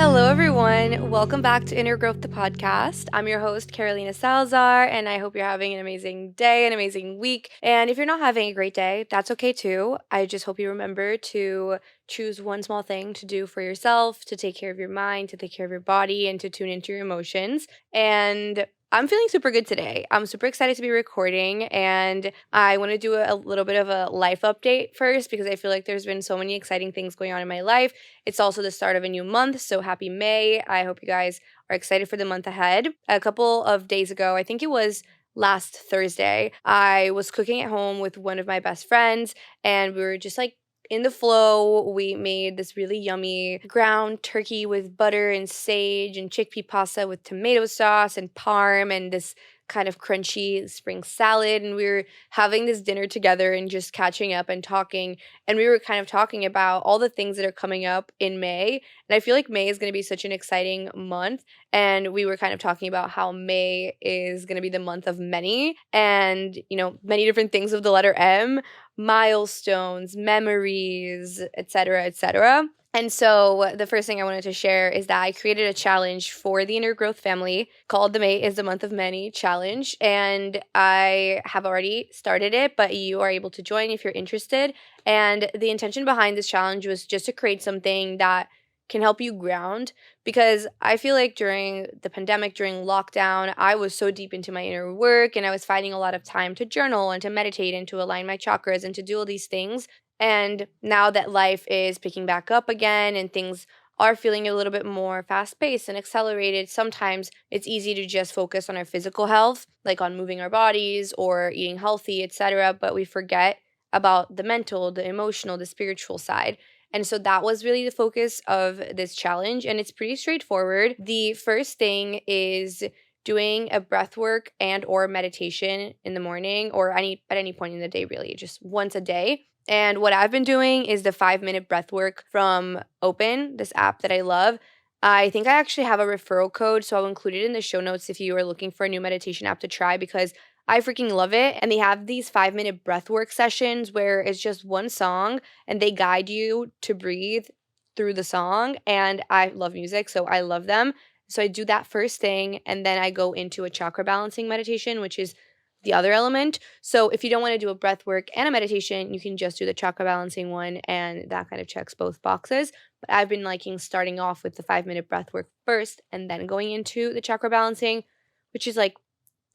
Hello, everyone. Welcome back to Innergrowth, the podcast. I'm your host, Carolina Salazar, and I hope you're having an amazing day, an amazing week. And if you're not having a great day, that's okay too. I just hope you remember to choose one small thing to do for yourself, to take care of your mind, to take care of your body, and to tune into your emotions. And I'm feeling super good today. I'm super excited to be recording, and I want to do a little bit of a life update first because I feel like there's been so many exciting things going on in my life. It's also the start of a new month, so happy May. I hope you guys are excited for the month ahead. A couple of days ago, I think it was last Thursday, I was cooking at home with one of my best friends, and we were just like in the flow. We made this really yummy ground turkey with butter and sage and chickpea pasta with tomato sauce and parm and this kind of crunchy spring salad. And we were having this dinner together and just catching up and talking. And we were kind of talking about all the things that are coming up in May. And I feel like May is going to be such an exciting month. And we were kind of talking about how May is going to be the month of many and, many different things of the letter M, milestones, memories, etc., etc. And so the first thing I wanted to share is that I created a challenge for the Inner Growth family called the May is the Month of Many Challenge. And I have already started it, but you are able to join if you're interested. And the intention behind this challenge was just to create something that can help you ground, because I feel like during the pandemic, during lockdown, I was so deep into my inner work and I was finding a lot of time to journal and to meditate and to align my chakras and to do all these things. And now that life is picking back up again and things are feeling a little bit more fast-paced and accelerated, sometimes it's easy to just focus on our physical health, like on moving our bodies or eating healthy, etc., but we forget about the mental, the emotional, the spiritual side. And so that was really the focus of this challenge, and it's pretty straightforward. The first thing is doing a breath work and or meditation in the morning or at any point in the day, really, just once a day. And what I've been doing is the 5-minute breath work from Open, this app that I love. I think I actually have a referral code, so I'll include it in the show notes if you are looking for a new meditation app to try, because I freaking love it. And they have these 5-minute breathwork sessions where it's just one song and they guide you to breathe through the song. And I love music, so I love them. So I do that first thing, and then I go into a chakra balancing meditation, which is the other element. So if you don't want to do a breath work and a meditation, you can just do the chakra balancing one, and that kind of checks both boxes. But I've been liking starting off with the 5-minute breath work first and then going into the chakra balancing, which is like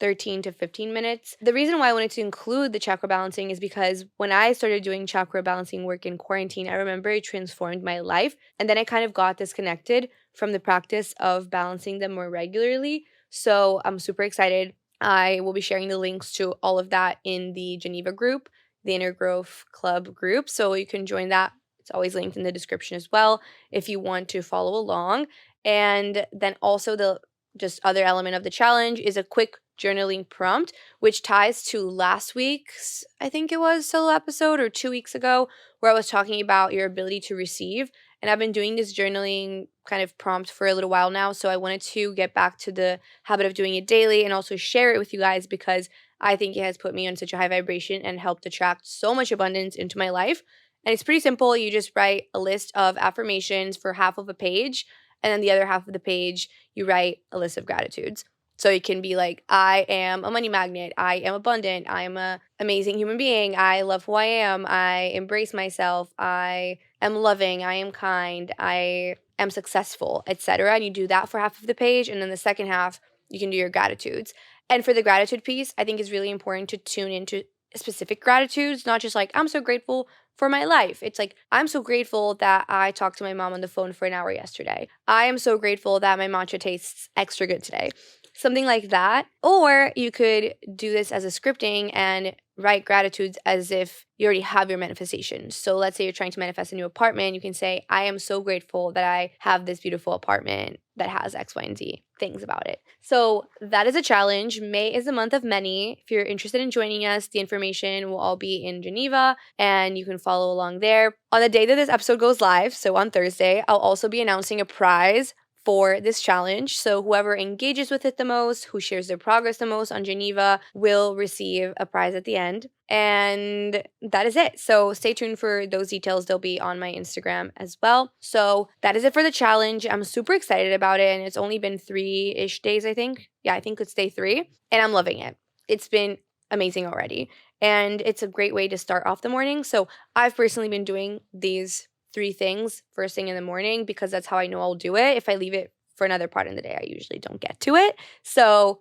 13 to 15 minutes. The reason why I wanted to include the chakra balancing is because when I started doing chakra balancing work in quarantine, I remember it transformed my life. And then I kind of got disconnected from the practice of balancing them more regularly. So I'm super excited. I will be sharing the links to all of that in the Geneva group, the Inner Growth Club group. So you can join that. It's always linked in the description as well if you want to follow along. And then also the just other element of the challenge is a quick journaling prompt, which ties to last week's, I think it was, solo episode, or 2 weeks ago, where I was talking about your ability to receive. And I've been doing this journaling kind of prompt for a little while now, so I wanted to get back to the habit of doing it daily and also share it with you guys, because I think it has put me on such a high vibration and helped attract so much abundance into my life. And it's pretty simple. You just write a list of affirmations for half of a page, and then the other half of the page, you write a list of gratitudes. So it can be like, I am a money magnet, I am abundant, I am an amazing human being, I love who I embrace myself, I am loving, I am kind, I am successful, etc. And you do that for half of the page, and then the second half, you can do your gratitudes. And for the gratitude piece, I think it's really important to tune into specific gratitudes, not just like, I'm so grateful for my life. It's like, I'm so grateful that I talked to my mom on the phone for an hour yesterday. I am so grateful that my matcha tastes extra good today. Something like that. Or you could do this as a scripting and write gratitudes as if you already have your manifestation. So let's say you're trying to manifest a new apartment. You can say, I am so grateful that I have this beautiful apartment that has X, Y, and Z things about it. So that is a challenge. May is the month of many. If you're interested in joining us, the information will all be in Geneva and you can follow along there. On the day that this episode goes live, so on Thursday, I'll also be announcing a prize for this challenge. So whoever engages with it the most, who shares their progress the most on Geneva, will receive a prize at the end. And that is it. So stay tuned for those details. They'll be on my Instagram as well. So that is it for the challenge. I'm super excited about it. And it's only been 3-ish days, I think. Yeah, I think it's day 3. And I'm loving it. It's been amazing already. And it's a great way to start off the morning. So I've personally been doing these 3 things first thing in the morning because that's how I know I'll do it. If I leave it for another part in the day, I usually don't get to it. So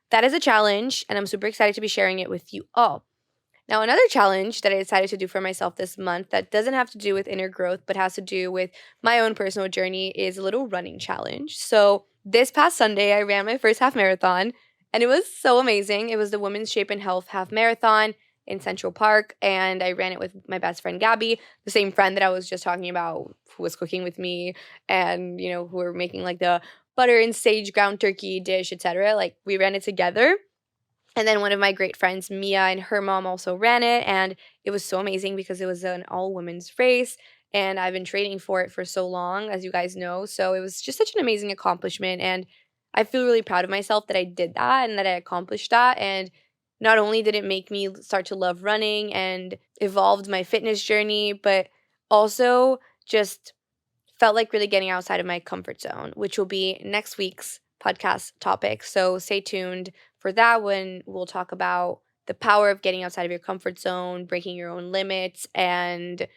that is a challenge, and I'm super excited to be sharing it with you all. Now, another challenge that I decided to do for myself this month that doesn't have to do with inner growth, but has to do with my own personal journey is a little running challenge. So this past Sunday, I ran my first half marathon, and it was so amazing. It was the Women's Shape and Health Half Marathon in Central Park, and I ran it with my best friend Gabby, the same friend that I was just talking about who was cooking with me and, who were making like the butter and sage ground turkey dish, etc. Like we ran it together. And then one of my great friends, Mia, and her mom also ran it. And it was so amazing because it was an all women's race. And I've been training for it for so long, as you guys know. So it was just such an amazing accomplishment. And I feel really proud of myself that I did that and that I accomplished that. And not only did it make me start to love running and evolved my fitness journey, but also just felt like really getting outside of my comfort zone, which will be next week's podcast topic. So stay tuned for that when we'll talk about the power of getting outside of your comfort zone, breaking your own limits, and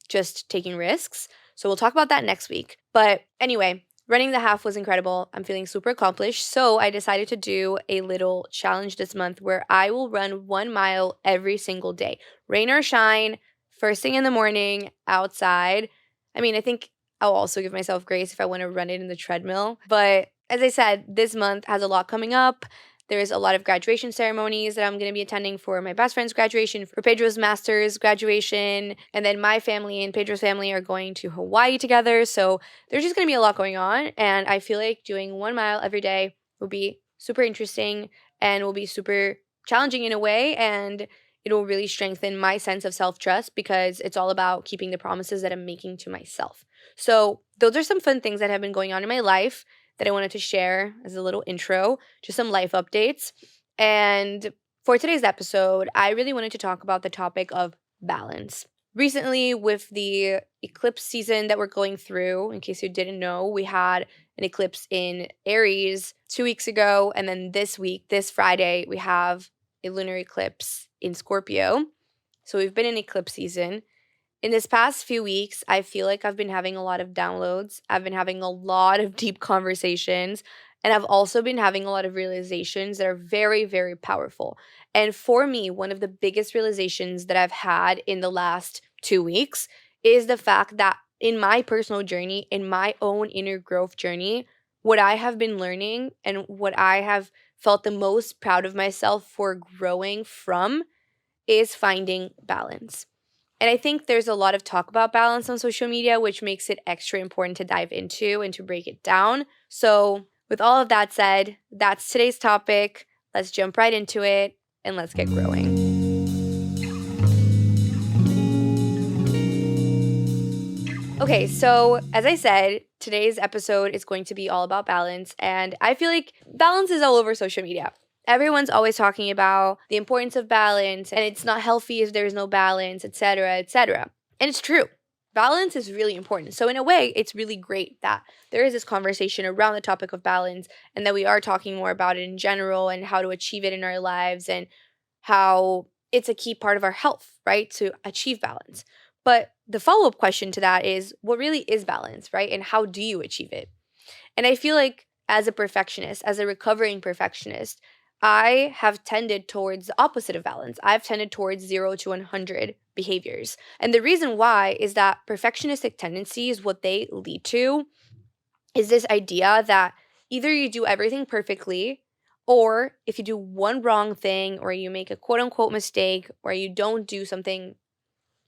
just taking risks. So we'll talk about that next week. But anyway, running the half was incredible. I'm feeling super accomplished. So I decided to do a little challenge this month where I will run 1 mile every single day, rain or shine, first thing in the morning, outside. I mean, I think I'll also give myself grace if I want to run it in the treadmill. But as I said, this month has a lot coming up. There's a lot of graduation ceremonies that I'm going to be attending for my best friend's graduation, for Pedro's master's graduation, and then my family and Pedro's family are going to Hawaii together. So there's just going to be a lot going on, and I feel like doing 1 mile every day will be super interesting and will be super challenging in a way, and it will really strengthen my sense of self-trust because it's all about keeping the promises that I'm making to myself. So those are some fun things that have been going on in my life that I wanted to share as a little intro, just some life updates. And for today's episode, I really wanted to talk about the topic of balance. Recently, with the eclipse season that we're going through, in case you didn't know, we had an eclipse in Aries 2 weeks ago. And then this week, this Friday, we have a lunar eclipse in Scorpio. So we've been in eclipse season. In this past few weeks, I feel like I've been having a lot of downloads. I've been having a lot of deep conversations. And I've also been having a lot of realizations that are very, very powerful. And for me, one of the biggest realizations that I've had in the last 2 weeks is the fact that in my personal journey, in my own inner growth journey, what I have been learning and what I have felt the most proud of myself for growing from is finding balance. And I think there's a lot of talk about balance on social media, which makes it extra important to dive into and to break it down. So, with all of that said, that's today's topic. Let's jump right into it and let's get growing. Okay, so as I said, today's episode is going to be all about balance. And I feel like balance is all over social media. Everyone's always talking about the importance of balance, and it's not healthy if there's no balance, etc., etc. And it's true. Balance is really important. So in a way, it's really great that there is this conversation around the topic of balance and that we are talking more about it in general and how to achieve it in our lives and how it's a key part of our health, right? To achieve balance. But the follow-up question to that is, what really is balance, right? And how do you achieve it? And I feel like as a perfectionist, as a recovering perfectionist, I have tended towards the opposite of balance. I've tended towards 0 to 100 behaviors. And the reason why is that perfectionistic tendencies, what they lead to is this idea that either you do everything perfectly, or if you do one wrong thing, or you make a quote unquote mistake, or you don't do something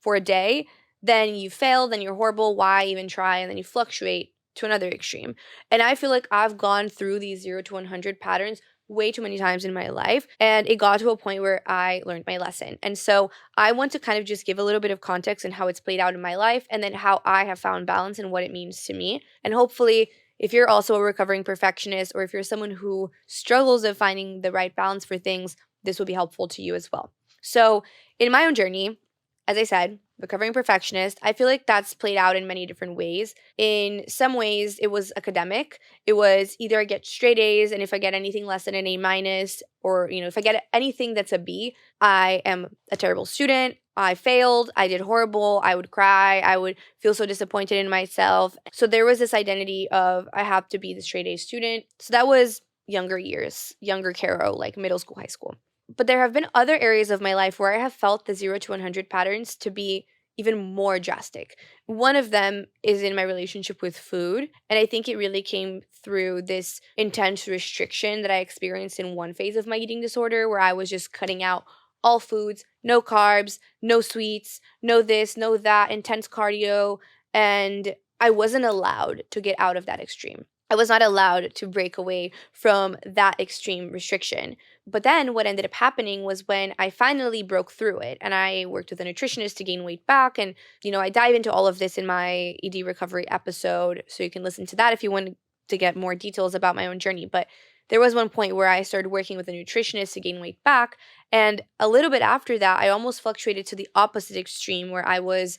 for a day, then you fail, then you're horrible, why even try? And then you fluctuate to another extreme. And I feel like I've gone through these 0 to 100 patterns way too many times in my life. And it got to a point where I learned my lesson. And so I want to kind of just give a little bit of context and how it's played out in my life and then how I have found balance and what it means to me. And hopefully if you're also a recovering perfectionist, or if you're someone who struggles of finding the right balance for things, this will be helpful to you as well. So in my own journey, as I said, recovering perfectionist, I feel like that's played out in many different ways. In some ways, it was academic. It was either I get straight A's, and if I get anything less than an A minus, or if I get anything that's a B, I am a terrible student. I failed. I did horrible. I would cry. I would feel so disappointed in myself. So there was this identity of I have to be the straight A student. So that was younger years, younger Caro, like middle school, high school. But there have been other areas of my life where I have felt the 0 to 100 patterns to be even more drastic. One of them is in my relationship with food. And I think it really came through this intense restriction that I experienced in one phase of my eating disorder, where I was just cutting out all foods, no carbs, no sweets, no this, no that, intense cardio. And I wasn't allowed to get out of that extreme. I was not allowed to break away from that extreme restriction. But then what ended up happening was when I finally broke through it, and I worked with a nutritionist to gain weight back. And, I dive into all of this in my ED recovery episode. So you can listen to that if you want to get more details about my own journey. But there was one point where I started working with a nutritionist to gain weight back. And a little bit after that, I almost fluctuated to the opposite extreme, where I was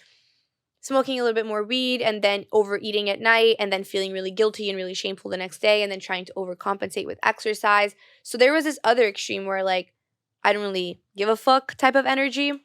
smoking a little bit more weed and then overeating at night and then feeling really guilty and really shameful the next day and then trying to overcompensate with exercise. So there was this other extreme where I don't really give a fuck type of energy.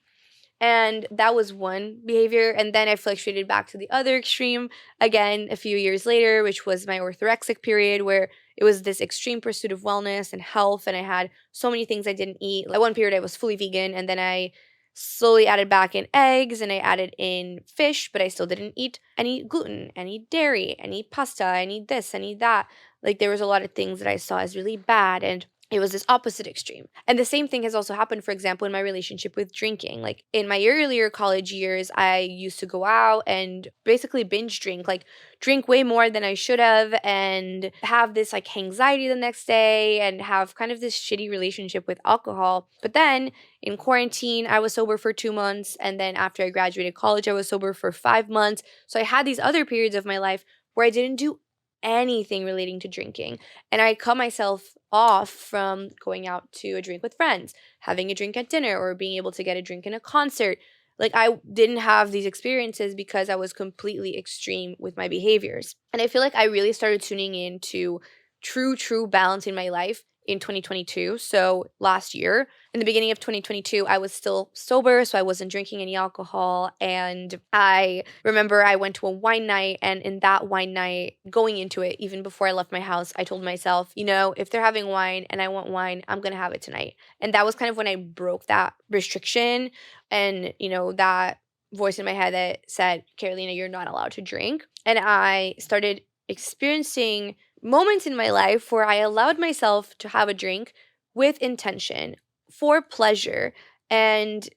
And that was one behavior. And then I fluctuated back to the other extreme again a few years later, which was my orthorexic period, where it was this extreme pursuit of wellness and health. And I had so many things I didn't eat. Like one period I was fully vegan, and then I slowly added back in eggs and I added in fish, but I still didn't eat any gluten, any dairy, any pasta, any this, any that. Like there was a lot of things that I saw as really bad, and it was this opposite extreme. And the same thing has also happened, for example, in my relationship with drinking. Like in my earlier college years, I used to go out and basically binge drink, like drink way more than I should have, and have this like anxiety the next day and have kind of this shitty relationship with alcohol. But then in quarantine, I was sober for 2 months. And then after I graduated college, I was sober for 5 months. So I had these other periods of my life where I didn't do anything relating to drinking. And I cut myself off from going out to a drink with friends, having a drink at dinner, or being able to get a drink in a concert. Like I didn't have these experiences because I was completely extreme with my behaviors. And I feel like I really started tuning into true balance in my life in 2022. So last year, in the beginning of 2022, I was still sober, so I wasn't drinking any alcohol. And I remember I went to a wine night, and in that wine night, going into it, even before I left my house, I told myself, if they're having wine and I want wine, I'm going to have it tonight. And that was kind of when I broke that restriction and, that voice in my head that said, Carolina, you're not allowed to drink. And I started experiencing moments in my life where I allowed myself to have a drink with intention, for pleasure, and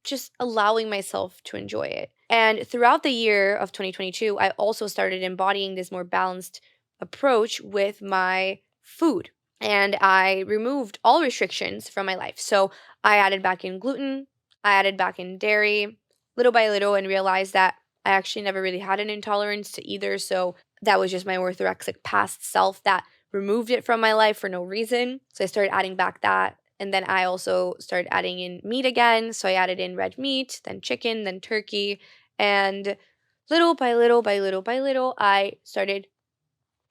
just allowing myself to enjoy it. And throughout the year of 2022, I also started embodying this more balanced approach with my food. And I removed all restrictions from my life. So I added back in gluten, I added back in dairy, little by little, and realized that I actually never really had an intolerance to either. So that was just my orthorexic past self that removed it from my life for no reason. So I started adding back that. And then I also started adding in meat again. So I added in red meat, then chicken, then turkey. And little by little by little by little, I started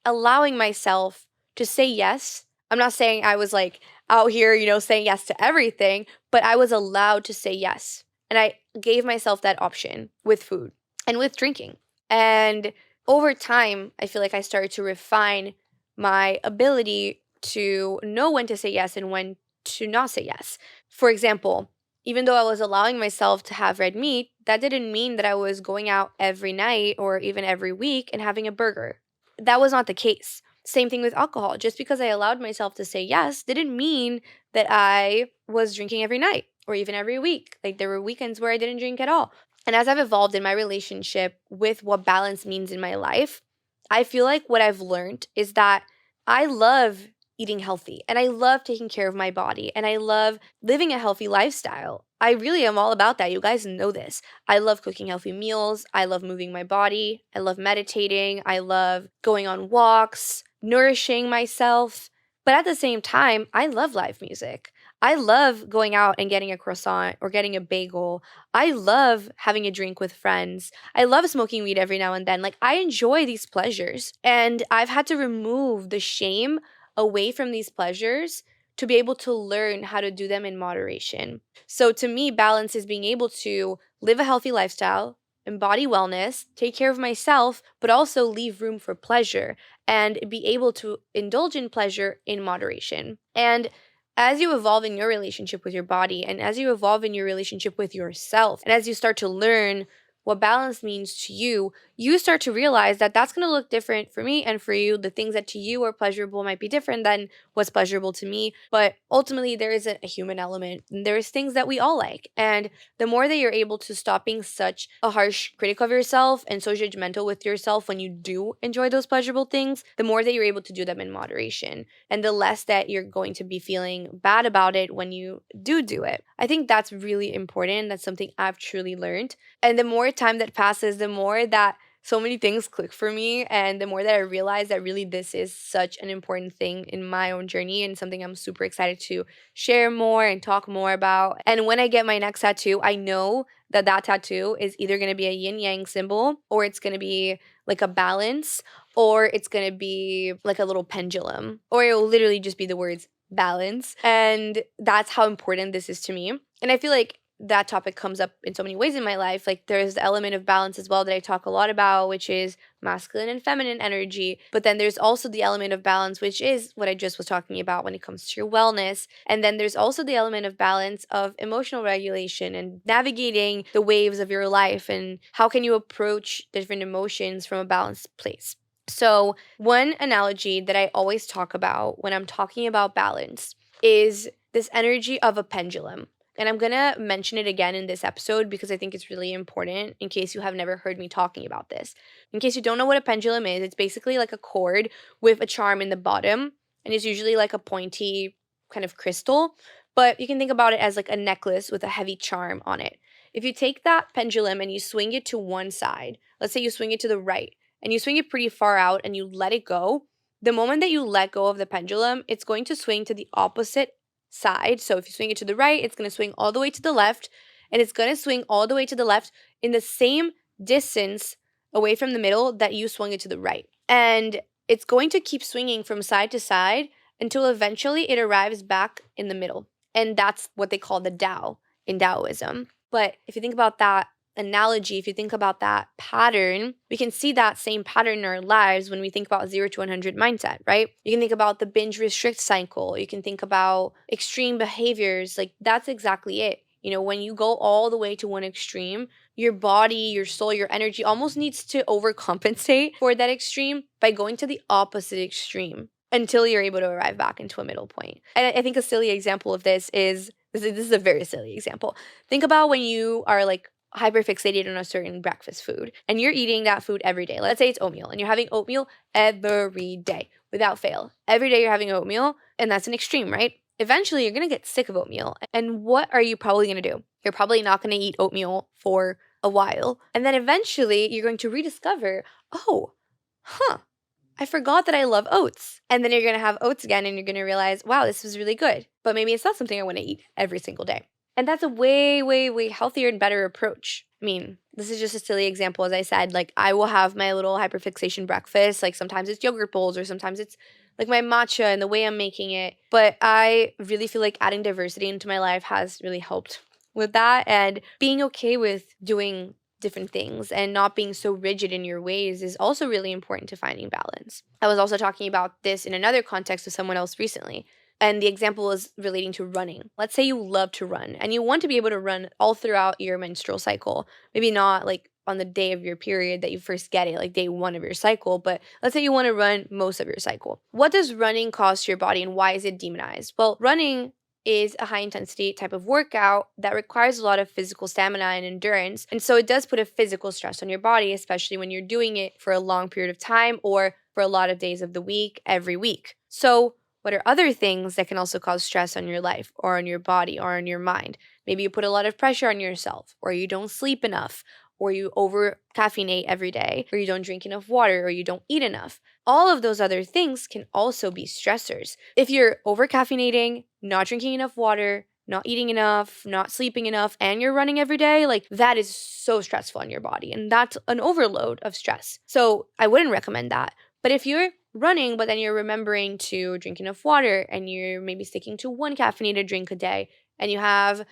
allowing myself to say yes. I'm not saying I was like out here, saying yes to everything, but I was allowed to say yes. And I gave myself that option with food and with drinking. And over time, I feel like I started to refine my ability to know when to say yes and when to not say yes. For example, even though I was allowing myself to have red meat, that didn't mean that I was going out every night or even every week and having a burger. That was not the case. Same thing with alcohol. Just because I allowed myself to say yes didn't mean that I was drinking every night or even every week. Like there were weekends where I didn't drink at all. And as I've evolved in my relationship with what balance means in my life, I feel like what I've learned is that I love eating healthy and I love taking care of my body and I love living a healthy lifestyle. I really am all about that. You guys know this. I love cooking healthy meals. I love moving my body. I love meditating. I love going on walks, nourishing myself. But at the same time, I love live music. I love going out and getting a croissant or getting a bagel. I love having a drink with friends. I love smoking weed every now and then. Like, I enjoy these pleasures. And I've had to remove the shame away from these pleasures to be able to learn how to do them in moderation. So, to me, balance is being able to live a healthy lifestyle, embody wellness, take care of myself, but also leave room for pleasure and be able to indulge in pleasure in moderation. And as you evolve in your relationship with your body and as you evolve in your relationship with yourself, and as you start to learn what balance means to you, you start to realize that that's going to look different for me and for you. The things that to you are pleasurable might be different than what's pleasurable to me. But ultimately, there is a human element. And there's things that we all like. And the more that you're able to stop being such a harsh critic of yourself and so judgmental with yourself when you do enjoy those pleasurable things, the more that you're able to do them in moderation. And the less that you're going to be feeling bad about it when you do it. I think that's really important. That's something I've truly learned. And the more time that passes, the more that so many things click for me and the more that I realize that really this is such an important thing in my own journey and something I'm super excited to share more and talk more about. And when I get my next tattoo, I know that that tattoo is either going to be a yin yang symbol or it's going to be like a balance or it's going to be like a little pendulum or it will literally just be the words balance. And that's how important this is to me. And I feel like that topic comes up in so many ways in my life. Like there's the element of balance as well that I talk a lot about, which is masculine and feminine energy. But then there's also the element of balance, which is what I just was talking about when it comes to your wellness. And then there's also the element of balance of emotional regulation and navigating the waves of your life and how can you approach different emotions from a balanced place. So one analogy that I always talk about when I'm talking about balance is this energy of a pendulum. And I'm going to mention it again in this episode because I think it's really important in case you have never heard me talking about this. In case you don't know what a pendulum is, it's basically like a cord with a charm in the bottom. And it's usually like a pointy kind of crystal. But you can think about it as like a necklace with a heavy charm on it. If you take that pendulum and you swing it to one side, let's say you swing it to the right, and you swing it pretty far out and you let it go, the moment that you let go of the pendulum, it's going to swing to the opposite side. So if you swing it to the right, it's going to swing all the way to the left, and it's going to swing all the way to the left in the same distance away from the middle that you swung it to the right. And it's going to keep swinging from side to side until eventually it arrives back in the middle. And that's what they call the Tao in Taoism. But if you think about that analogy, if you think about that pattern, we can see that same pattern in our lives when we think about 0 to 100 mindset, right? You can think about the binge restrict cycle. You can think about extreme behaviors. Like that's exactly it. You know, when you go all the way to one extreme, your body, your soul, your energy almost needs to overcompensate for that extreme by going to the opposite extreme until you're able to arrive back into a middle point. And I think a silly example of this is a very silly example. Think about when you are like hyperfixated on a certain breakfast food and you're eating that food every day. Let's say it's oatmeal and you're having oatmeal every day without fail. Every day you're having oatmeal and that's an extreme, right? Eventually you're going to get sick of oatmeal. And what are you probably going to do? You're probably not going to eat oatmeal for a while. And then eventually you're going to rediscover, I forgot that I love oats. And then you're going to have oats again and you're going to realize, wow, this was really good. But maybe it's not something I want to eat every single day. And that's a way, way, way healthier and better approach. I mean, this is just a silly example. As I said, like I will have my little hyperfixation breakfast. Like sometimes it's yogurt bowls or sometimes it's like my matcha and the way I'm making it. But I really feel like adding diversity into my life has really helped with that. And being okay with doing different things and not being so rigid in your ways is also really important to finding balance. I was also talking about this in another context with someone else recently. And the example is relating to running. Let's say you love to run and you want to be able to run all throughout your menstrual cycle. Maybe not like on the day of your period that you first get it, like day 1 of your cycle, but let's say you want to run most of your cycle. What does running cost to your body and why is it demonized? Well, running is a high intensity type of workout that requires a lot of physical stamina and endurance. And so it does put a physical stress on your body, especially when you're doing it for a long period of time or for a lot of days of the week, every week. So what are other things that can also cause stress on your life or on your body or on your mind? Maybe you put a lot of pressure on yourself, or you don't sleep enough, or you over caffeinate every day, or you don't drink enough water, or you don't eat enough. All of those other things can also be stressors. If you're over caffeinating, not drinking enough water, not eating enough, not sleeping enough, and you're running every day, like that is so stressful on your body. And that's an overload of stress. So I wouldn't recommend that. But if you're running, but then you're remembering to drink enough water and you're maybe sticking to one caffeinated drink a day and you have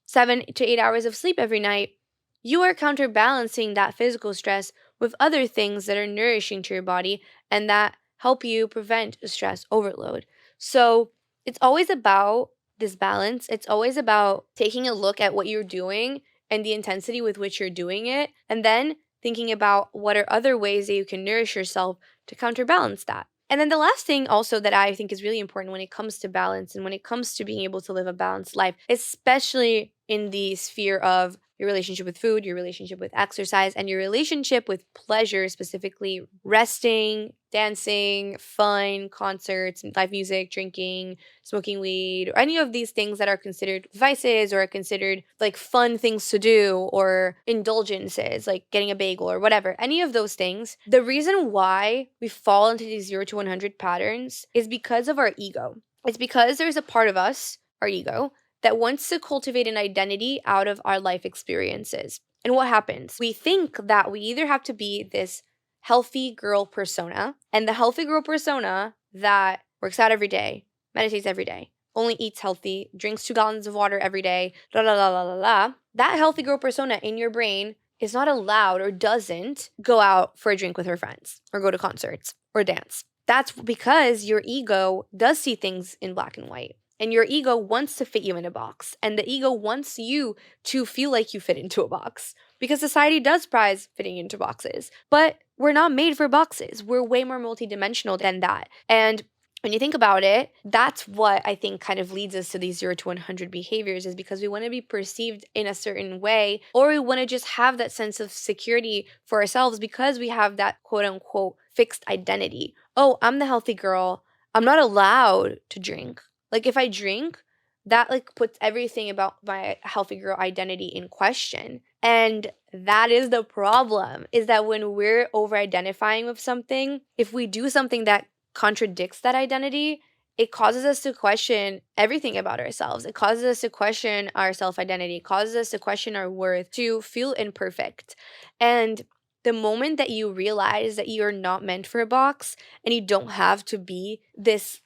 7 to 8 hours of sleep every night, you are counterbalancing that physical stress with other things that are nourishing to your body and that help you prevent a stress overload. So it's always about this balance. It's always about taking a look at what you're doing and the intensity with which you're doing it, and then thinking about what are other ways that you can nourish yourself to counterbalance that. And then the last thing also that I think is really important when it comes to balance and when it comes to being able to live a balanced life, especially in the sphere of your relationship with food, your relationship with exercise, and your relationship with pleasure, specifically resting, dancing, fun, concerts, live music, drinking, smoking weed, or any of these things that are considered vices or are considered like fun things to do or indulgences, like getting a bagel or whatever, any of those things. The reason why we fall into these 0 to 100 patterns is because of our ego. It's because there's a part of us, our ego, that wants to cultivate an identity out of our life experiences. And what happens? We think that we either have to be this healthy girl persona, and the healthy girl persona that works out every day, meditates every day, only eats healthy, drinks 2 gallons of water every day, la la la la la la. That healthy girl persona in your brain is not allowed or doesn't go out for a drink with her friends or go to concerts or dance. That's because your ego does see things in black and white. And your ego wants to fit you in a box. And the ego wants you to feel like you fit into a box. Because society does prize fitting into boxes. But we're not made for boxes. We're way more multidimensional than that. And when you think about it, that's what I think kind of leads us to these 0 to 100 behaviors, is because we want to be perceived in a certain way, or we want to just have that sense of security for ourselves because we have that quote unquote fixed identity. Oh, I'm the healthy girl. I'm not allowed to drink. Like if I drink, that like puts everything about my healthy girl identity in question. And that is the problem, is that when we're over identifying with something, if we do something that contradicts that identity, it causes us to question everything about ourselves. It causes us to question our self-identity. It causes us to question our worth, to feel imperfect. And the moment that you realize that you're not meant for a box and you don't have to be this,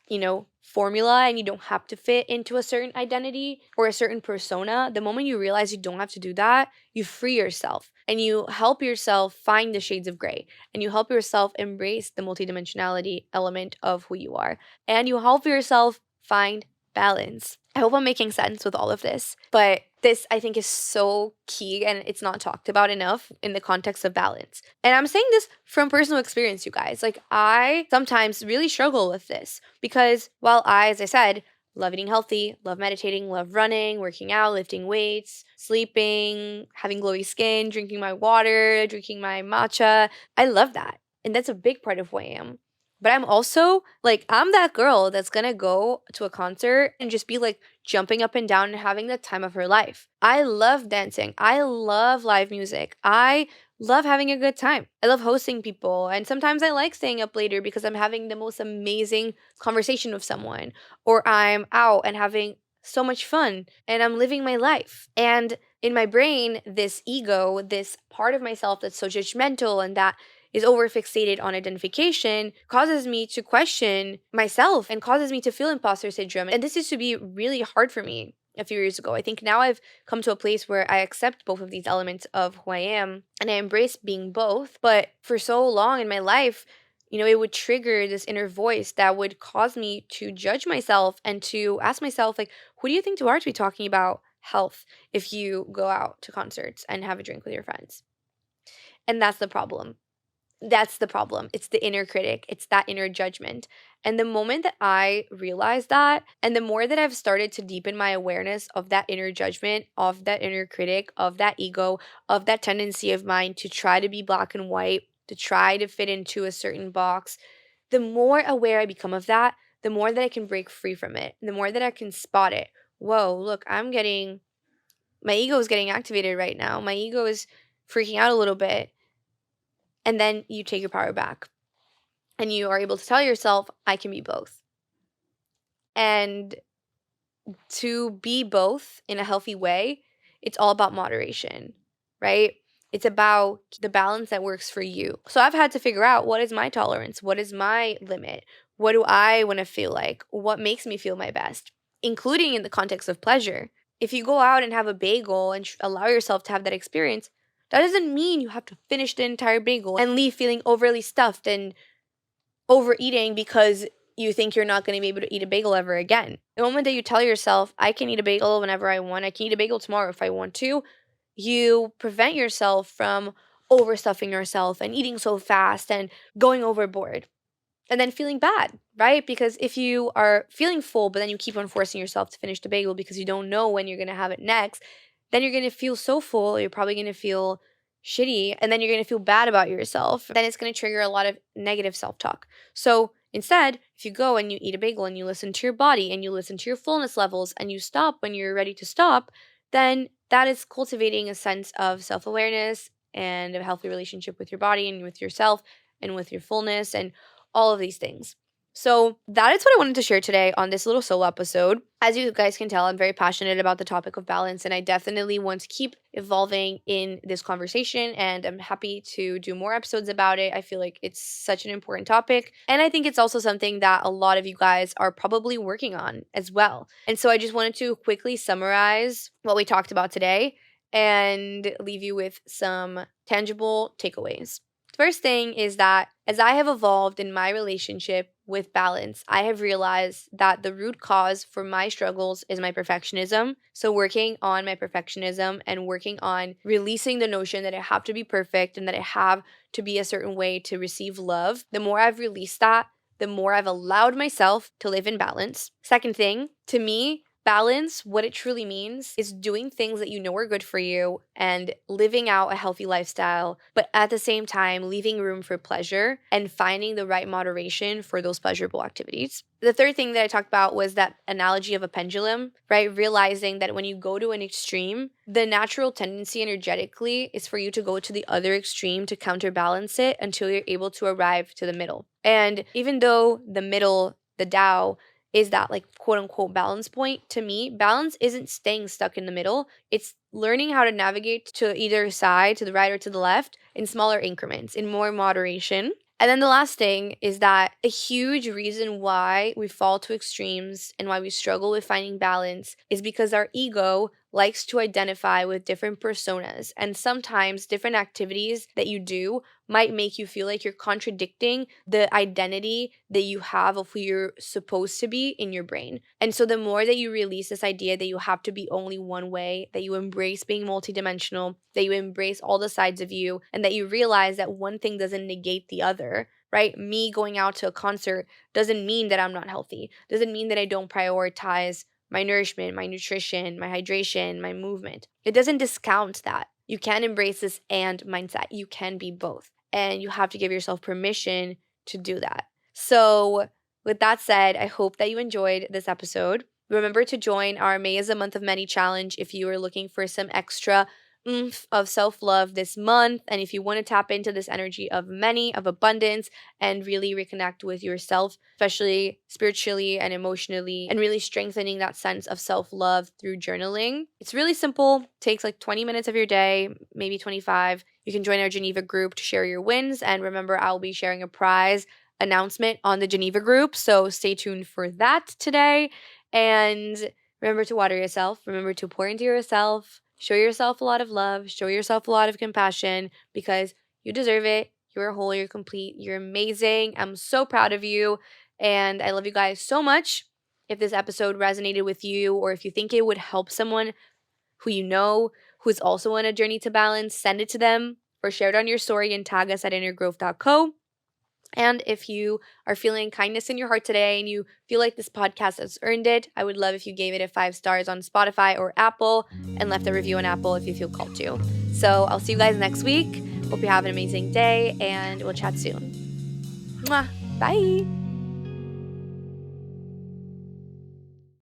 formula, and you don't have to fit into a certain identity or a certain persona, the moment you realize you don't have to do that, you free yourself and you help yourself find the shades of gray, and you help yourself embrace the multidimensionality element of who you are, and you help yourself find balance. I hope I'm making sense with all of this, but this I think is so key and it's not talked about enough in the context of balance. And I'm saying this from personal experience, you guys. Like I sometimes really struggle with this because while I, as I said, love eating healthy, love meditating, love running, working out, lifting weights, sleeping, having glowy skin, drinking my water, drinking my matcha, I love that. And that's a big part of who I am. But I'm also like, I'm that girl that's gonna go to a concert and just be like jumping up and down and having the time of her life. I love dancing. I love live music. I love having a good time. I love hosting people. And sometimes I like staying up later because I'm having the most amazing conversation with someone, or I'm out and having so much fun and I'm living my life. And in my brain, this ego, this part of myself that's so judgmental and that is overfixated on identification, causes me to question myself and causes me to feel imposter syndrome. And this used to be really hard for me a few years ago. I think now I've come to a place where I accept both of these elements of who I am and I embrace being both. But for so long in my life, it would trigger this inner voice that would cause me to judge myself and to ask myself, like, who do you think you are to be talking about health if you go out to concerts and have a drink with your friends? And that's the problem. That's the problem. It's the inner critic. It's that inner judgment. And the moment that I realized that, and the more that I've started to deepen my awareness of that inner judgment, of that inner critic, of that ego, of that tendency of mine to try to be black and white, to try to fit into a certain box, the more aware I become of that, the more that I can break free from it, the more that I can spot it. Whoa, look, my ego is getting activated right now. My ego is freaking out a little bit. And then you take your power back and you are able to tell yourself, I can be both. And to be both in a healthy way, it's all about moderation, right? It's about the balance that works for you. So I've had to figure out, what is my tolerance? What is my limit? What do I want to feel like? What makes me feel my best? Including in the context of pleasure. If you go out and have a bagel and allow yourself to have that experience, that doesn't mean you have to finish the entire bagel and leave feeling overly stuffed and overeating because you think you're not going to be able to eat a bagel ever again. The moment that you tell yourself, I can eat a bagel whenever I want, I can eat a bagel tomorrow if I want to, you prevent yourself from overstuffing yourself and eating so fast and going overboard and then feeling bad, right? Because if you are feeling full, but then you keep on forcing yourself to finish the bagel because you don't know when you're going to have it next, then you're going to feel so full, you're probably going to feel shitty, and then you're going to feel bad about yourself. Then it's going to trigger a lot of negative self-talk. So instead, if you go and you eat a bagel and you listen to your body and you listen to your fullness levels and you stop when you're ready to stop, then that is cultivating a sense of self-awareness and a healthy relationship with your body and with yourself and with your fullness and all of these things. So that is what I wanted to share today on this little solo episode. As you guys can tell, I'm very passionate about the topic of balance, and I definitely want to keep evolving in this conversation, and I'm happy to do more episodes about it. I feel like it's such an important topic, and I think it's also something that a lot of you guys are probably working on as well. And so I just wanted to quickly summarize what we talked about today and leave you with some tangible takeaways. First thing is that as I have evolved in my relationship with balance, I have realized that the root cause for my struggles is my perfectionism. So working on my perfectionism and working on releasing the notion that I have to be perfect and that I have to be a certain way to receive love, the more I've released that, the more I've allowed myself to live in balance. Second thing, to me, balance, what it truly means is doing things that you know are good for you and living out a healthy lifestyle, but at the same time, leaving room for pleasure and finding the right moderation for those pleasurable activities. The third thing that I talked about was that analogy of a pendulum, right? Realizing that when you go to an extreme, the natural tendency energetically is for you to go to the other extreme to counterbalance it until you're able to arrive to the middle. And even though the middle, the Tao, is that like quote unquote balance point, to me, balance isn't staying stuck in the middle. It's learning how to navigate to either side, to the right or to the left, in smaller increments, in more moderation. And then the last thing is that a huge reason why we fall to extremes and why we struggle with finding balance is because our ego likes to identify with different personas. And sometimes different activities that you do might make you feel like you're contradicting the identity that you have of who you're supposed to be in your brain. And so the more that you release this idea that you have to be only one way, that you embrace being multidimensional, that you embrace all the sides of you, and that you realize that one thing doesn't negate the other, right? Me going out to a concert doesn't mean that I'm not healthy, doesn't mean that I don't prioritize my nourishment, my nutrition, my hydration, my movement. It doesn't discount that. You can embrace this and mindset. You can be both. And you have to give yourself permission to do that. So with that said, I hope that you enjoyed this episode. Remember to join our May is a Month of Many challenge if you are looking for some extra oomph of self-love this month. And if you want to tap into this energy of many, of abundance, and really reconnect with yourself, especially spiritually and emotionally, and really strengthening that sense of self-love through journaling. It's really simple. Takes like 20 minutes of your day, maybe 25. You can join our Geneva group to share your wins. And remember, I'll be sharing a prize announcement on the Geneva group. So stay tuned for that today. And remember to water yourself. Remember to pour into yourself. Show yourself a lot of love. Show yourself a lot of compassion because you deserve it. You're whole. You're complete. You're amazing. I'm so proud of you. And I love you guys so much. If this episode resonated with you or if you think it would help someone who you know who's also on a journey to balance, send it to them or share it on your story and tag us at innergrowth.co. And if you are feeling kindness in your heart today and you feel like this podcast has earned it, I would love if you gave it a 5 stars on Spotify or Apple and left a review on Apple if you feel called to. So I'll see you guys next week. Hope you have an amazing day and we'll chat soon. Mwah. Bye.